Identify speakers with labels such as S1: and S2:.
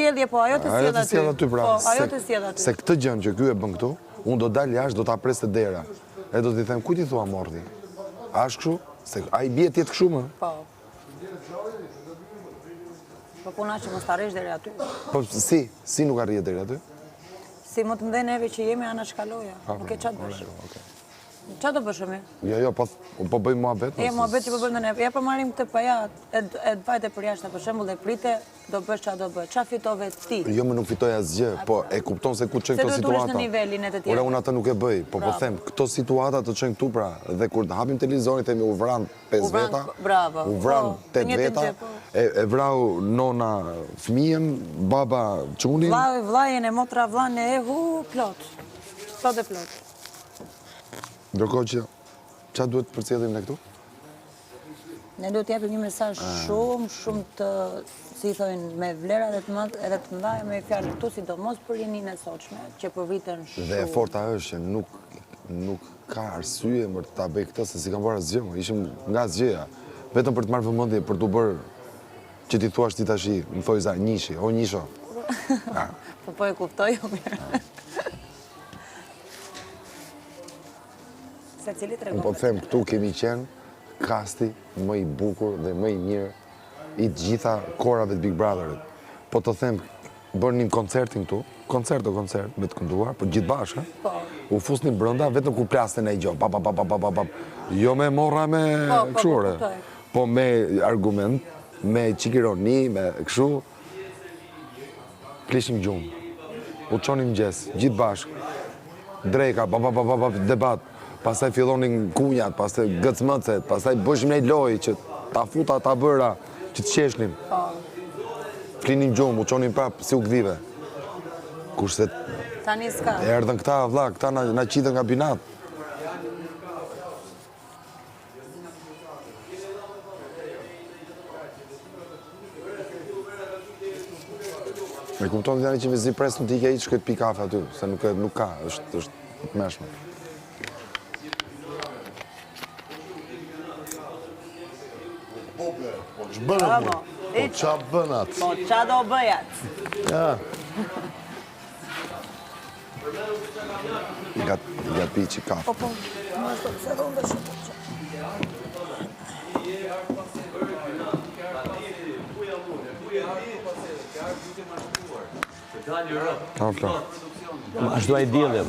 S1: sjellje, po ajo të sjell aty.
S2: Ajo të sjell aty, pra.
S1: Po, ajo të sjell aty.
S2: Se këtë gjën që ky e bën këtu, unë do dal jashtë, do ta pres te dera. E do t'i them, ku ti thua mordi? A është kështu? Se ai bie ti kështu më.
S1: Po. Po puna që mos t'arrish deri aty.
S2: Po si nuk arrihet deri aty?
S1: Si më të ndaj neve që jemi ana shkaloja. Nuk e çat bësh. Qa do bëshë mi?
S2: Jo, po bëj muhabet.
S1: Muhabet që po bëjmë dhe ne. Ja po marrim këtë pa ja, e dvajte për jashtë, për shembull, e prite, do bësh qa do bësh. Qa fitove ti?
S2: Jo, më nuk fitoj asgjë, po e kupton se ku të qenë këto situata.
S1: Se duhet ulesh në nivelin e të tjerë.
S2: Ora, unë atë nuk e bëj, po them, këto situata të qenë këtu pra, dhe kur të hapim televizorin, themi u vran 5 veta, u vran 8 veta, e vrau nona fëmijën, baba çunin.
S1: Vllajen e motra vllain e plot. Plot e plot.
S2: Ndërkohë që, qa duhet të përcjellim ne këtu?
S1: Ne duhet t'japim një mesazh shumë të, si thojnë, me vlera edhe të mëdha me fjalë këtu, sidomos për rinin e sotshme, që përviten shumë.
S2: Dhe e forta është që nuk ka arsye më të ta bëj këtë, se si kam bërë asgjë, ishim nga asgjëja. Vetëm për të marrë vëmendje, për t'u bërë që ti thuash ti tash, më thoj za, njishi, o njisho.
S1: Po e kuptoj, o mirë.
S2: Unë po të them, këtu kemi qenë kasti më i bukur dhe më i mirë i gjitha korave të Big Brotherit. Po të them, bërnim koncertin këtu, koncert, me të kënduar, po gjithë bashkë, u fusnim brënda, vetëm ku plasën e gjo, jo me morra me këshure, po me argument, me qikironi, me këshu, plishim gjumë, u qonim gjesë, gjithë bashkë, drejka, debat, pastaj fillonin kunjat, pastaj gëcmëcet, pastaj bëshim nej loj që ta futa, ta bëra, që të qeshnim. Flinim gjumë, u qonim prapë si u gdhive. Kurse
S1: tani s'ka.
S2: E erdhen këta, vlla, këta na qitën nga binat. Me kupton të janë që vezi presën t'i ke i që këtë pi kafe aty, se nuk ka, është të meshme.
S3: Shbërë, po qa bënat?
S1: Po qa do bëjat?
S3: Ja.
S2: I ga pi që kafe.
S1: Po, më është të se dhëndë shumë.
S4: Ashtu a i dillim.